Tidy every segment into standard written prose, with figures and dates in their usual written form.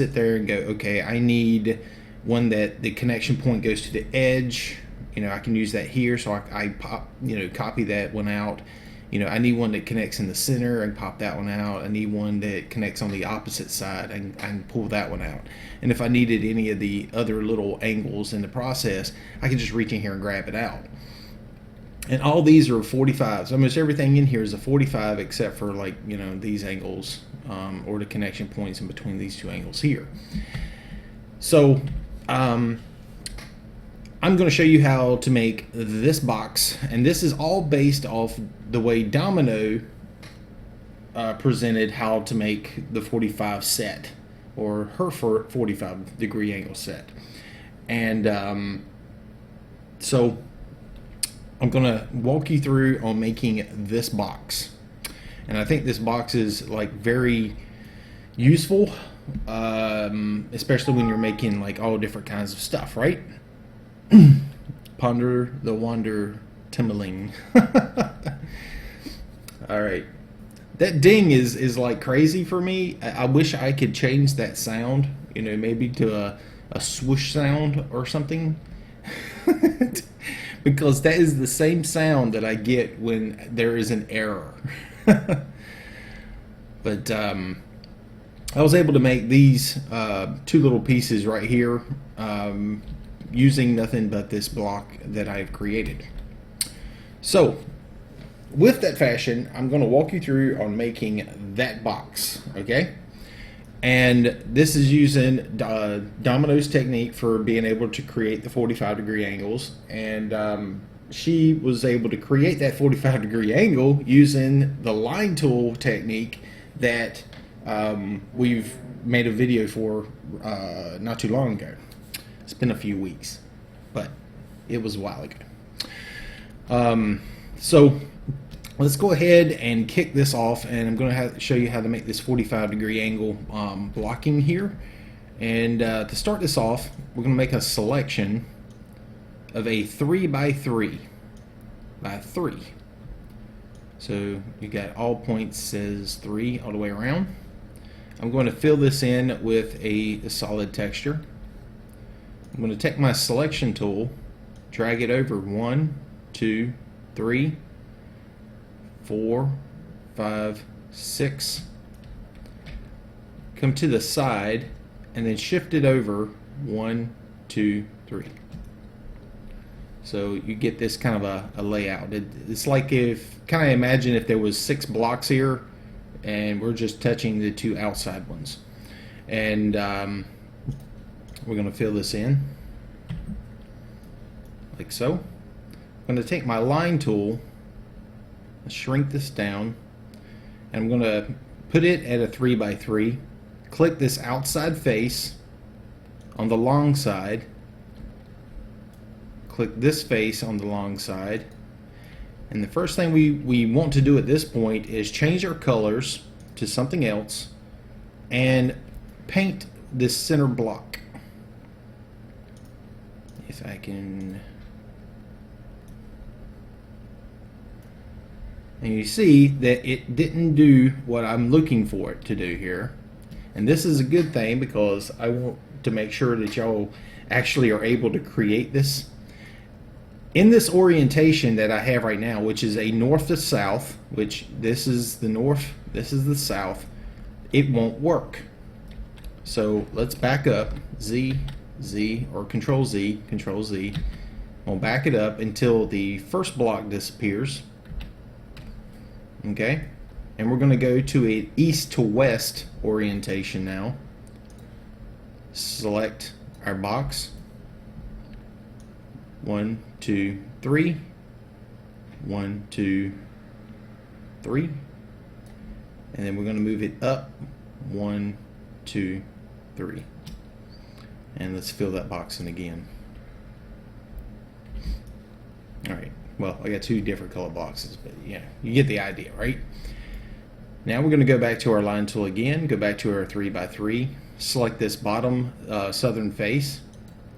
sit there and go, okay, I need one that the connection point goes to the edge. You know, I can use that here, so I pop, you know, copy that one out. You know, I need one that connects in the center and pop that one out. I need one that connects on the opposite side and I can pull that one out. And if I needed any of the other little angles in the process, I can just reach in here and grab it out. And all these are 45s. Almost everything in here is a 45 except for, like, you know, these angles or the connection points in between these two angles here. So I'm going to show you how to make this box, and this is all based off the way Domino presented how to make the 45 set, or her 45 degree angle set. And so I'm going to walk you through on making this box. And I think this box is like very useful, especially when you're making like all different kinds of stuff, right? Ponder the wonder, Timberling. All right, that ding is like crazy for me. I wish I could change that sound, you know, maybe to a swoosh sound or something. Because that is the same sound that I get when there is an error. But I was able to make these two little pieces right here using nothing but this block that I've created. So with that fashion, I'm going to walk you through on making that box, okay? And this is using Domino's technique for being able to create the 45 degree angles. And she was able to create that 45 degree angle using the line tool technique that we've made a video for not too long ago. It's been a few weeks, but it was a while ago. So let's go ahead and kick this off, and I'm going to show you how to make this 45 degree angle blocking here. And to start this off, we're going to make a selection of a 3 by 3 by 3. So you got all points says 3 all the way around. I'm going to fill this in with a solid texture. I'm going to take my selection tool, drag it over 1, 2, 3, 4, 5, 6, come to the side, and then shift it over 1, 2, 3. So you get this kind of a layout. It's like if, kind of imagine if there was 6 blocks here, and we're just touching the 2 outside ones. And we're going to fill this in like so. I'm going to take my line tool, shrink this down, and I'm going to put it at a 3 by 3. Click this outside face on the long side. Click this face on the long side. And the first thing we want to do at this point is change our colors to something else and paint this center block. If I can, and you see that it didn't do what I'm looking for it to do here. And this is a good thing because I want to make sure that y'all actually are able to create this. In this orientation that I have right now, which is a north to south, which this is the north, this is the south, it won't work. So let's back up, Z, Z, or Control Z, Control Z. We'll back it up until the first block disappears. Okay, and we're going to go to an east to west orientation now. Select our box. 1, 2, 3. 1, 2, 3. And then we're going to move it up. 1, 2, 3. And let's fill that box in again. Alright, well, I got 2 different color boxes, but yeah, you get the idea, right? Now we're going to go back to our line tool again, go back to our 3 by 3, select this bottom southern face,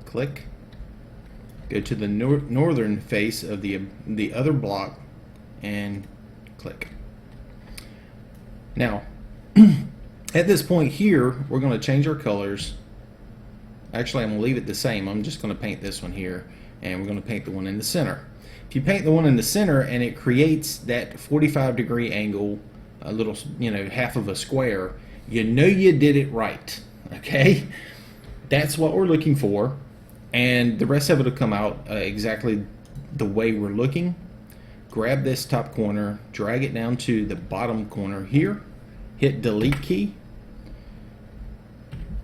click, go to the northern face of the other block, and click. Now, At this point here, we're going to change our colors. Actually, I'm going to leave it the same. I'm just going to paint this one here, and we're going to paint the one in the center. If you paint the one in the center and it creates that 45-degree angle, a little, half of a square, you know you did it right, okay? That's what we're looking for, and the rest of it will come out exactly the way we're looking. Grab this top corner, drag it down to the bottom corner here, hit delete key,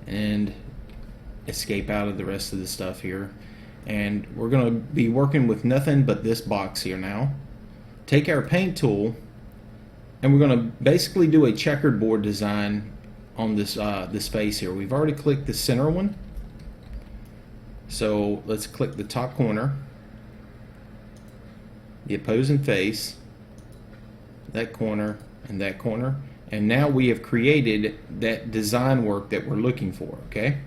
and escape out of the rest of the stuff here. And we're going to be working with nothing but this box here now. Take our paint tool, and we're going to basically do a checkered board design on this this face here. We've already clicked the center one, so let's click the top corner, the opposing face, that corner, and that corner, and now we have created that design work that we're looking for. Okay,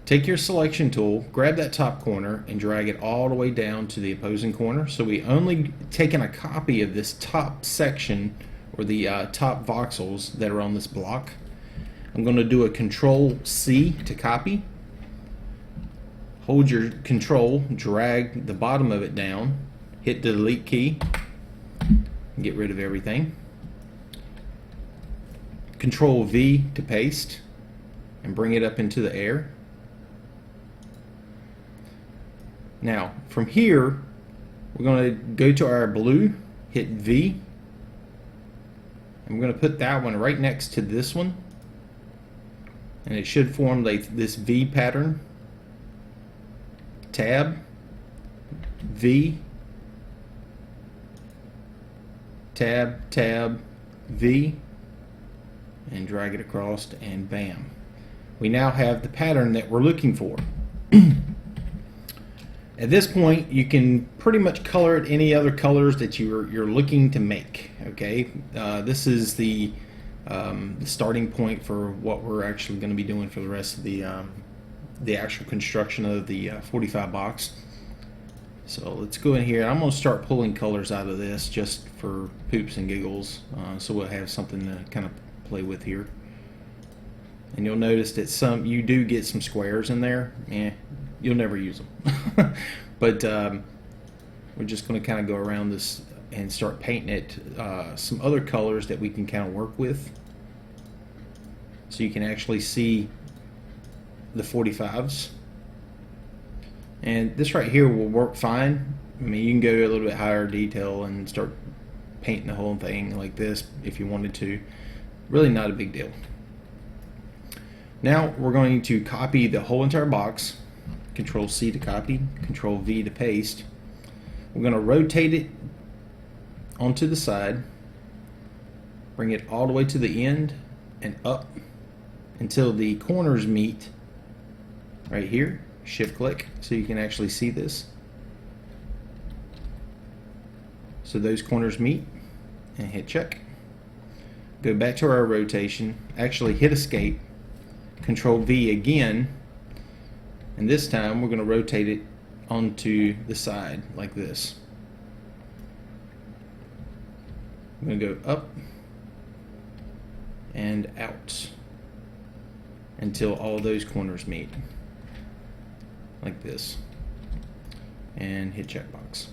take your selection tool, grab that top corner, and drag it all the way down to the opposing corner. So we only taken a copy of this top section, or the top voxels that are on this block. I'm going to do a Control C to copy. Hold your Control, drag the bottom of it down, hit the delete key, and get rid of everything. Control V to paste, and bring it up into the air. Now, from here, we're going to go to our blue, hit V, and we're going to put that one right next to this one, and it should form like this V pattern. Tab, V, tab, tab, V, and drag it across, and bam. We now have the pattern that we're looking for. At this point, you can pretty much color it any other colors that you're looking to make. Okay, this is the starting point for what we're actually going to be doing for the rest of the actual construction of the 45 box. So let's go in here. I'm going to start pulling colors out of this just for poops and giggles, so we'll have something to kind of play with here. And you'll notice that you do get some squares in there. You'll never use them. But we're just going to kind of go around this and start painting it some other colors that we can kind of work with, so you can actually see the 45s. And this right here will work fine. I mean, you can go a little bit higher detail and start painting the whole thing like this if you wanted to. Really not a big deal. Now we're going to copy the whole entire box. Control C to copy, Control V to paste. We're going to rotate it onto the side, bring it all the way to the end and up until the corners meet right here. Shift click so you can actually see this. So those corners meet, and hit check. Go back to our rotation, actually hit escape, Control V again, and this time we're going to rotate it onto the side like this. I'm going to go up and out until all those corners meet like this, and hit checkbox.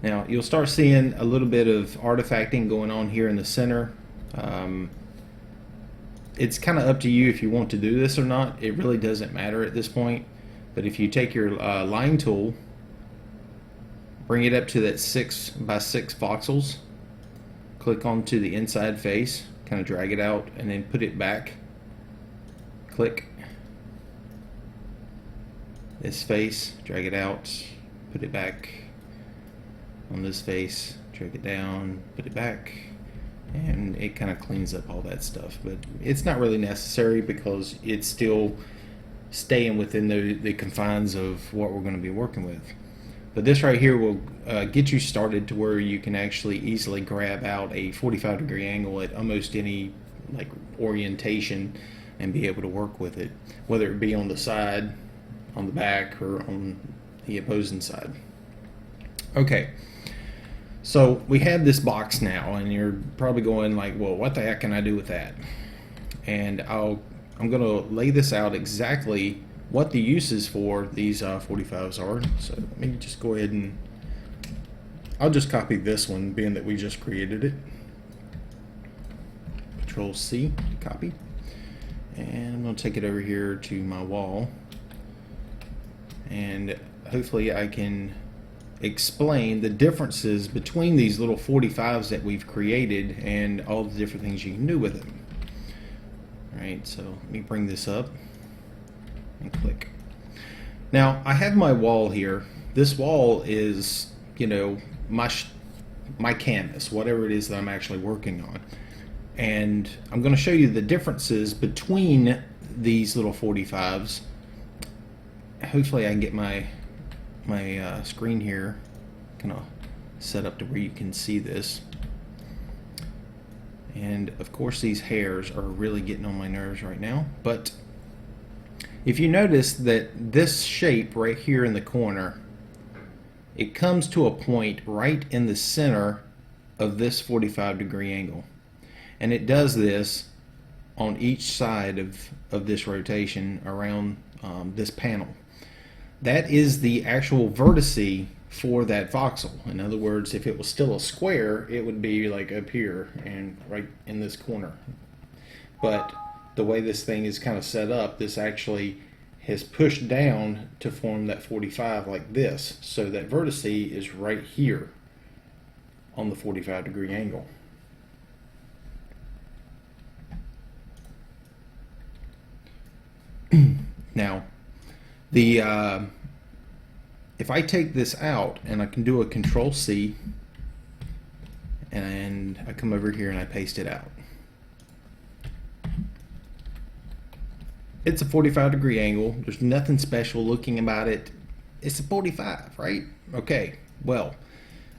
Now you'll start seeing a little bit of artifacting going on here in the center. It's kind of up to you if you want to do this or not. It really doesn't matter at this point. But if you take your line tool, bring it up to that 6x6 voxels, click onto the inside face, kind of drag it out, and then put it back. Click this face, drag it out, put it back on this face, drag it down, put it back, and it kind of cleans up all that stuff. But it's not really necessary because it's still staying within the confines of what we're going to be working with. But this right here will get you started to where you can actually easily grab out a 45-degree angle at almost any like orientation and be able to work with it, whether it be on the side, on the back, or on the opposing side. Okay, So we have this box now, and you're probably going like, well, what the heck can I do with that? And I'm going to lay this out exactly what the uses for these 45s are. So let me just go ahead and I'll just copy this one, being that we just created it. Control C, copy. And I'm going to take it over here to my wall. And hopefully I can explain the differences between these little 45s that we've created and all the different things you can do with them. Alright, so let me bring this up and click. Now I have my wall here. This wall is, you know, my canvas, whatever it is that I'm actually working on. And I'm going to show you the differences between these little 45s. Hopefully I can get my screen here kind of set up to where you can see this. And of course these hairs are really getting on my nerves right now, but if you notice that this shape right here in the corner, it comes to a point right in the center of this 45-degree angle, and it does this on each side of this rotation around this panel. That is the actual vertice for that voxel. In other words, if it was still a square, it would be like up here and right in this corner. But the way this thing is kind of set up, this actually has pushed down to form that 45 like this. So that vertice is right here on the 45-degree angle. Now, if I take this out and I can do a Control C and I come over here and I paste it out. It's a 45-degree angle. There's nothing special looking about it. It's a 45, right? Okay, well,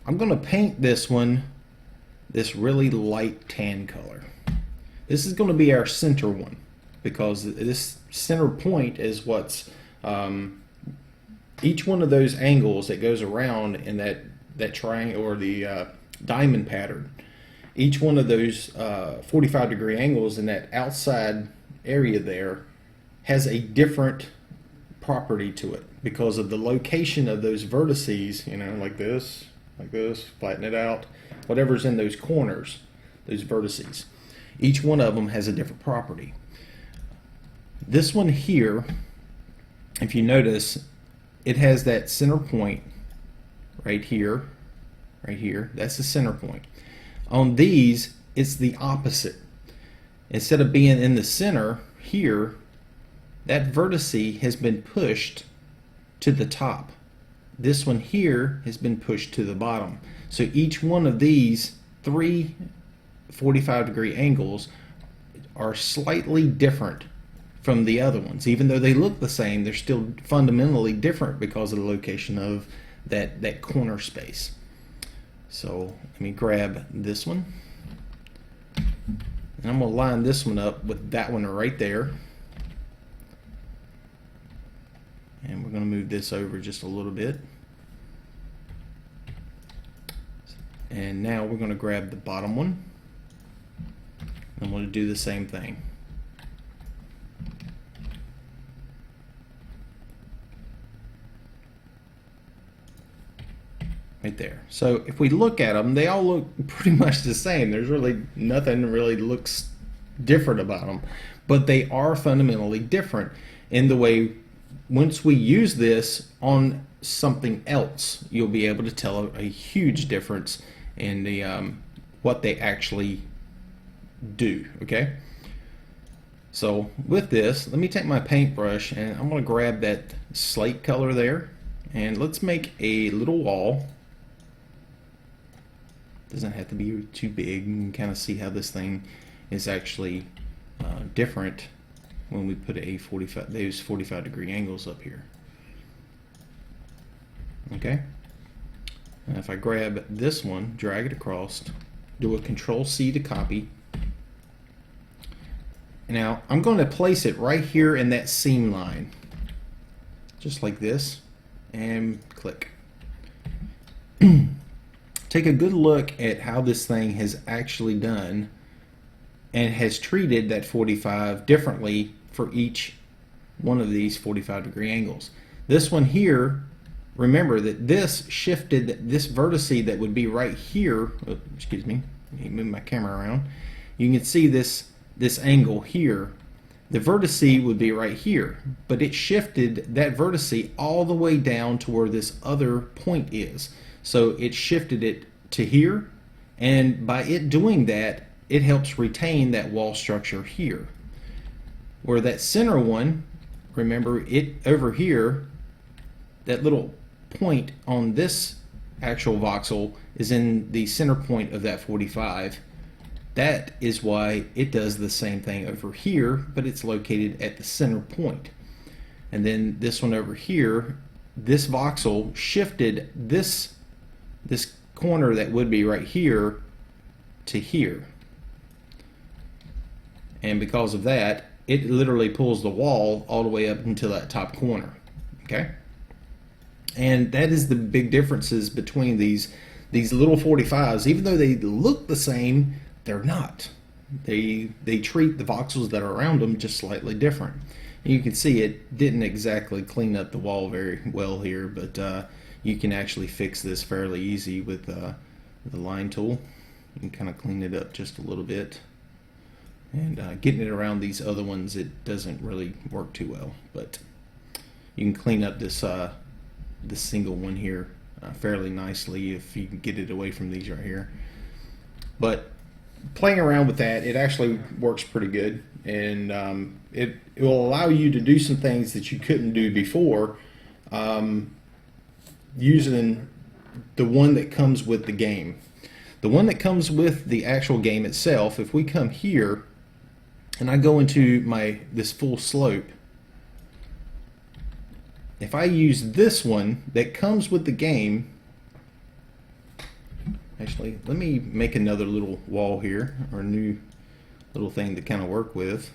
I'm going to paint this one this really light tan color. This is going to be our center one, because this center point is what's each one of those angles that goes around in that triangle or the diamond pattern. Each one of those 45-degree angles in that outside area there has a different property to it because of the location of those vertices, you know, like this, flatten it out, whatever's in those corners, those vertices. Each one of them has a different property. This one here, if you notice, it has that center point right here, that's the center point. On these, it's the opposite. Instead of being in the center here, that vertice has been pushed to the top. This one here has been pushed to the bottom. So each one of these three 45-degree angles are slightly different from the other ones. Even though they look the same, they're still fundamentally different because of the location of that corner space. So let me grab this one, and I'm going to line this one up with that one right there. And we're going to move this over just a little bit. And now we're going to grab the bottom one. I'm going to do the same thing. Right there. So if we look at them, they all look pretty much the same. There's really nothing really looks different about them. But they are fundamentally different in the way, once we use this on something else, you'll be able to tell a huge difference in the what they actually do. Okay, so with this, let me take my paintbrush and I'm going to grab that slate color there, and let's make a little wall. Doesn't have to be too big. You can kind of see how this thing is actually different when we put those 45-degree angles up here. Okay, and if I grab this one, drag it across, do a Control C to copy. Now I'm going to place it right here in that seam line, just like this, and click. take a good look at how this thing has actually done and has treated that 45 differently for each one of these 45-degree angles. This one here, remember that this shifted this vertice that would be right here. Oh, excuse me, let me move my camera around. You can see this angle here. The vertice would be right here, but it shifted that vertice all the way down to where this other point is. So it shifted it to here, and by it doing that, it helps retain that wall structure here. Where that center one, remember it over here, that little point on this actual voxel is in the center point of that 45. That is why it does the same thing over here, but it's located at the center point. And then this one over here, this voxel shifted this corner that would be right here to here. And because of that, it literally pulls the wall all the way up into that top corner. Okay? And that is the big differences between these little 45s. Even though they look the same, they're not. They treat the voxels that are around them just slightly different. And you can see it didn't exactly clean up the wall very well here, but you can actually fix this fairly easy with the line tool. You can kind of clean it up just a little bit. And getting it around these other ones, it doesn't really work too well. But you can clean up this single one here fairly nicely if you can get it away from these right here. But playing around with that, it actually works pretty good, and it will allow you to do some things that you couldn't do before using the one that comes with the game. The one that comes with the actual game itself, if we come here and I go into this full slope, if I use this one that comes with the game, actually, let me make another little wall here, or a new little thing to kind of work with.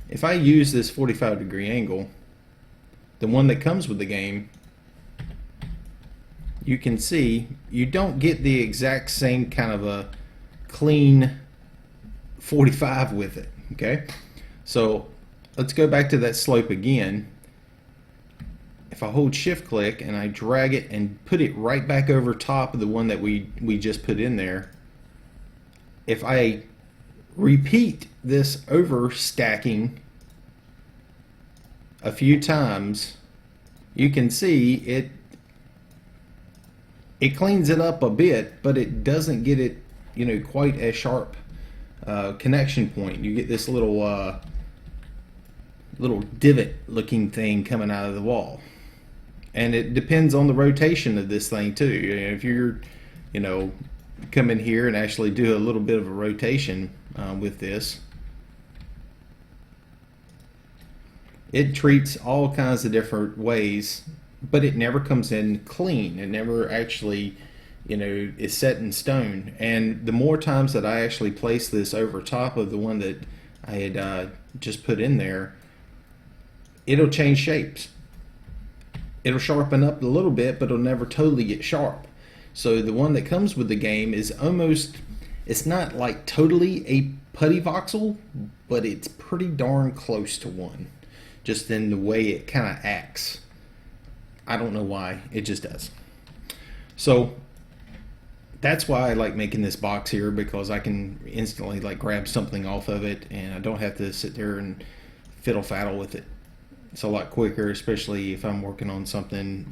If I use this 45-degree angle, the one that comes with the game, you can see you don't get the exact same kind of a clean 45 with it. Okay, so let's go back to that slope again. If I hold shift click and I drag it and put it right back over top of the one that we just put in there, if I repeat this over stacking a few times, you can see it cleans it up a bit, but it doesn't get it, quite as sharp connection point. You get this little divot looking thing coming out of the wall. And it depends on the rotation of this thing too. If you're, come in here and actually do a little bit of a rotation with this, it treats all kinds of different ways, but it never comes in clean. It never actually, is set in stone. And the more times that I actually place this over top of the one that I had just put in there, it'll change shapes. It'll sharpen up a little bit, but it'll never totally get sharp. So the one that comes with the game is almost, it's not like totally a putty voxel, but it's pretty darn close to one, just in the way it kind of acts. I don't know why, it just does. So that's why I like making this box here, because I can instantly grab something off of it, and I don't have to sit there and fiddle faddle with it. It's a lot quicker, especially if I'm working on something,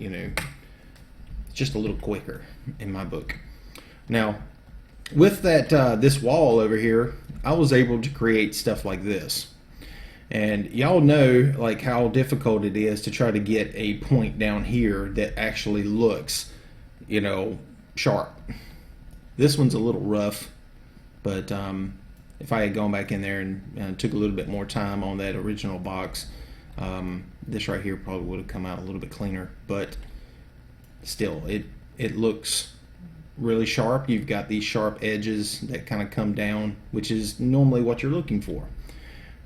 just a little quicker in my book. Now, with that this wall over here, I was able to create stuff like this. And y'all know how difficult it is to try to get a point down here that actually looks, sharp. This one's a little rough, but if I had gone back in there and took a little bit more time on that original box, this right here probably would have come out a little bit cleaner. But still, it looks really sharp. You've got these sharp edges that kind of come down, which is normally what you're looking for.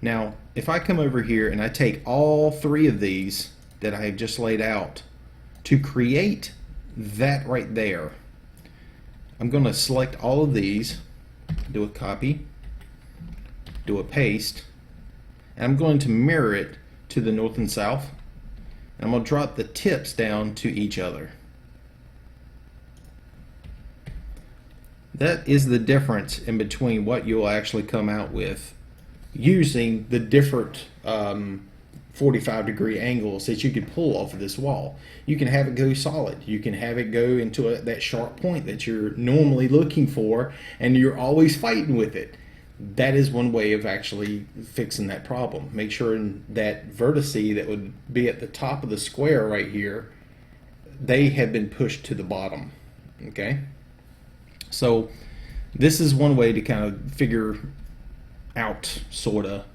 Now, if I come over here and I take all three of these that I have just laid out To create that right there, I'm going to select all of these, do a copy, do a paste, and I'm going to mirror it to the north and south, and I'm going to drop the tips down to each other. That is the difference in between what you'll actually come out with using the different 45-degree angles that you could pull off of this wall. You can have it go solid. You can have it go into that sharp point that you're normally looking for, and you're always fighting with it. That is one way of actually fixing that problem. Make sure that vertice that would be at the top of the square right here, they have been pushed to the bottom. Okay? So this is one way to kind of figure out, sorta,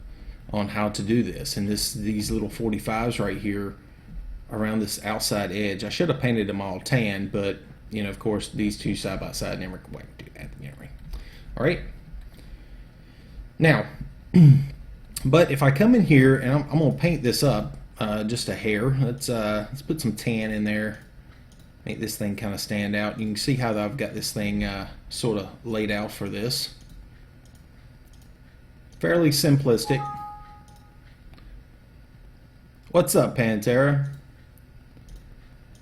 on how to do this. And these little 45s right here around this outside edge, I should have painted them all tan, but you know, of course, these two side by side never quite do that. All right. Now, but if I come in here and I'm gonna paint this up just a hair, let's put some tan in there. Make this thing kind of stand out. You can see how I've got this thing sort of laid out for this. Fairly simplistic. What's up, Pantera?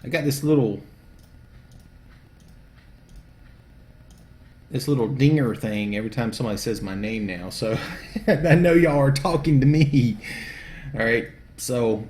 I got this little dinger thing every time somebody says my name now, so I know y'all are talking to me. All right, so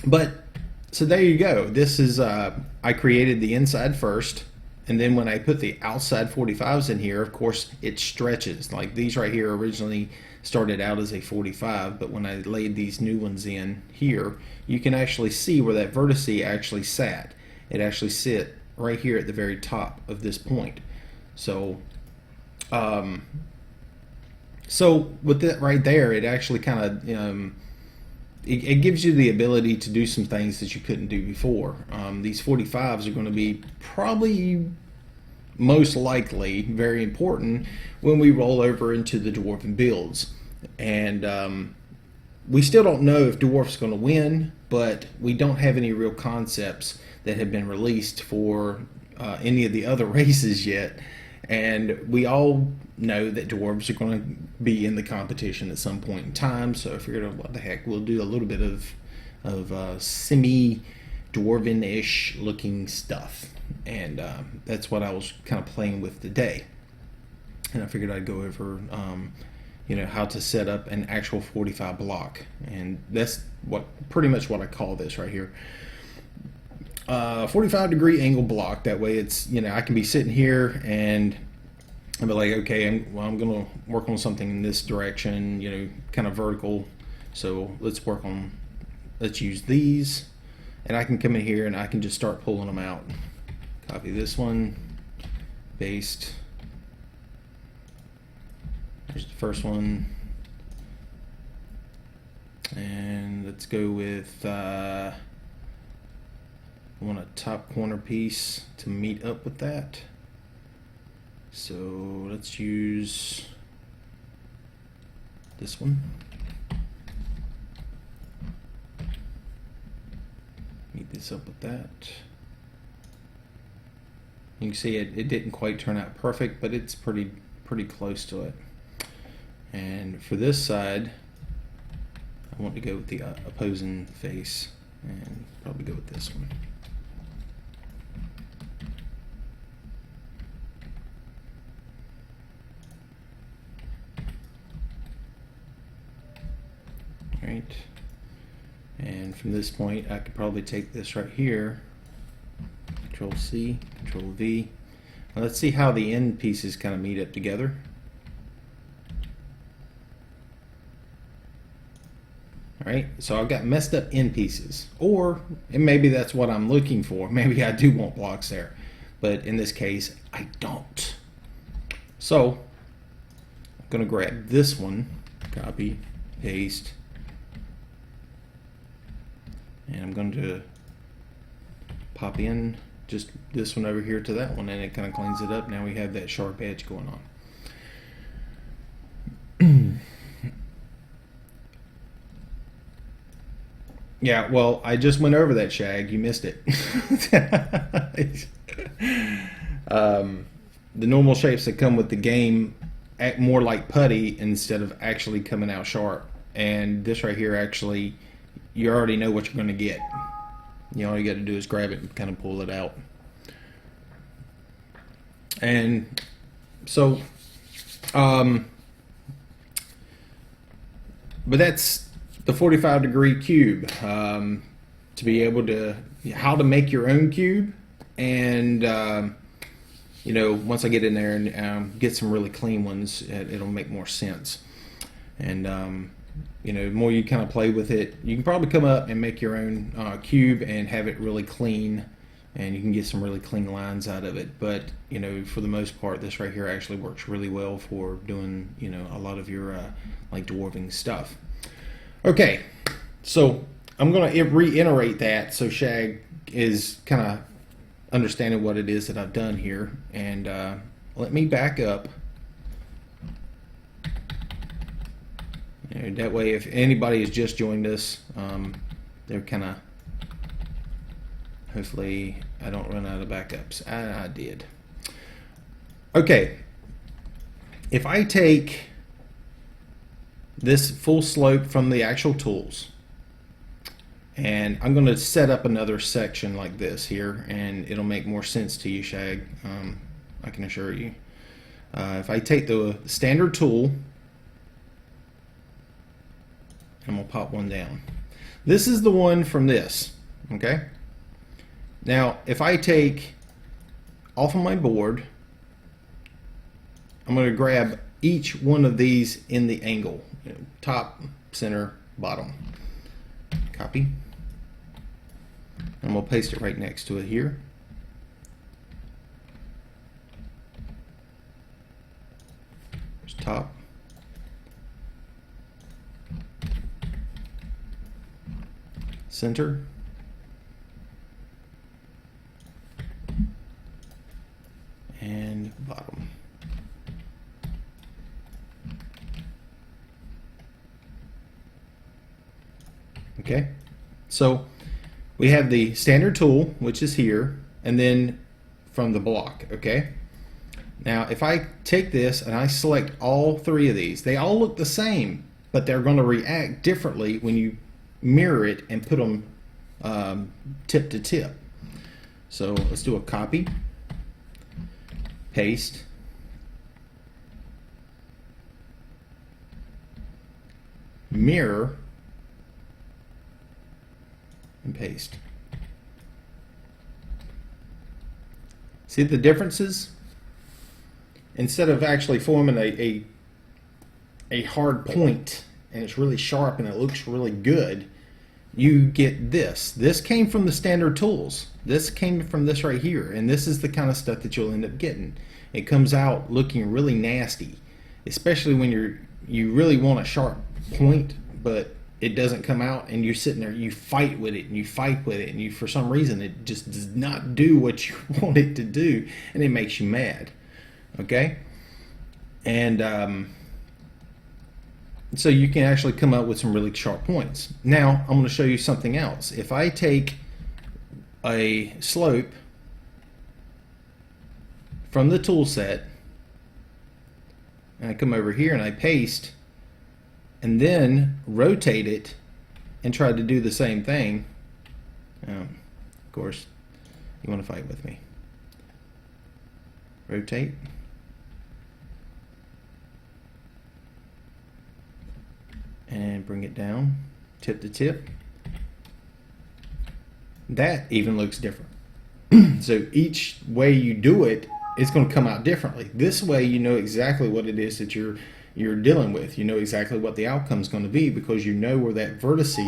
there you go. This is I created the inside first, and then when I put the outside 45s in here, of course it stretches. Like these right here originally started out as a 45, but when I laid these new ones in here, you can actually see where that vertice actually sat. It actually sit right here at the very top of this point. So so with that right there, it actually kind of it gives you the ability to do some things that you couldn't do before. These 45s are going to be probably most likely very important when we roll over into the Dwarven builds. And we still don't know if Dwarf's going to win, but we don't have any real concepts that have been released for any of the other races yet. And we all know that dwarves are going to be in the competition at some point in time. So I figured, what the heck, we'll do a little bit of semi-dwarven-ish looking stuff. And that's what I was kind of playing with today. And I figured I'd go over, how to set up an actual 45 block. And that's pretty much what I call this right here. 45-degree angle block. That way it's, I can be sitting here and I'll be like, okay, I'm going to work on something in this direction, kind of vertical. So let's use these. And I can come in here and I can just start pulling them out. Copy this one, paste. There's the first one. And let's go with, I want a top corner piece to meet up with that. So let's use this one. Meet this up with that. You can see it didn't quite turn out perfect, but it's pretty close to it. And for this side, I want to go with the opposing face and probably go with this one. Right, and from this point I could probably take this right here, Control C, Control V. Now let's see how the end pieces kind of meet up together. Alright, so I've got messed up end pieces, and maybe that's what I'm looking for. Maybe I do want blocks there, but in this case I don't. So I'm going to grab this one, copy, paste, and I'm going to pop in just this one over here to that one, and it kind of cleans it up. Now we have that sharp edge going on. Yeah, well, I just went over that, Shag. You missed it. The normal shapes that come with the game act more like putty instead of actually coming out sharp. And this right here, actually, you already know what you're going to get. All you got to do is grab it and kind of pull it out. And so, but that's the 45-degree cube. To be able to, how to make your own cube, and once I get in there and get some really clean ones, it'll make more sense. And the more you kind of play with it, you can probably come up and make your own cube and have it really clean, and you can get some really clean lines out of it. But for the most part, this right here actually works really well for doing a lot of your like dwarving stuff. Okay, so I'm going to reiterate that so Shag is kind of understanding what it is that I've done here. And let me back up. That way, if anybody has just joined us, they're kind of, hopefully I don't run out of backups. I did. Okay, if I take this full slope from the actual tools, and I'm going to set up another section like this here, and it'll make more sense to you, Shag, I can assure you. If I take the standard tool, and we'll pop one down. This is the one from this, okay? Now, if I take off of my board, I'm going to grab each one of these in the angle, top, center, bottom. Copy. And we'll paste it right next to it here. There's top. Center. And bottom. Okay, so we have the standard tool, which is here, and then from the block. Okay, now if I take this and I select all three of these, they all look the same, but they're going to react differently when you mirror it and put them tip to tip. So let's do a copy, paste, mirror, and paste. See the differences? Instead of actually forming a hard point and it's really sharp and it looks really good, you get this. This came from the standard tools. This came from this right here, and this is the kind of stuff that you'll end up getting. It comes out looking really nasty, especially when you really want a sharp point, but it doesn't come out, and you're sitting there, you fight with it, and you fight with it, and you, for some reason, it just does not do what you want it to do, and it makes you mad. Okay? And so you can actually come up with some really sharp points. Now, I'm going to show you something else. If I take a slope from the tool set, and I come over here and I paste, and then rotate it and try to do the same thing, of course, you want to fight with me. Rotate. And bring it down, tip to tip. That even looks different. So each way you do it, it's going to come out differently. This way you know exactly what it is that you're dealing with. You know exactly what the outcome is going to be because you know where that vertice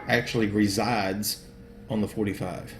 actually resides on the 45.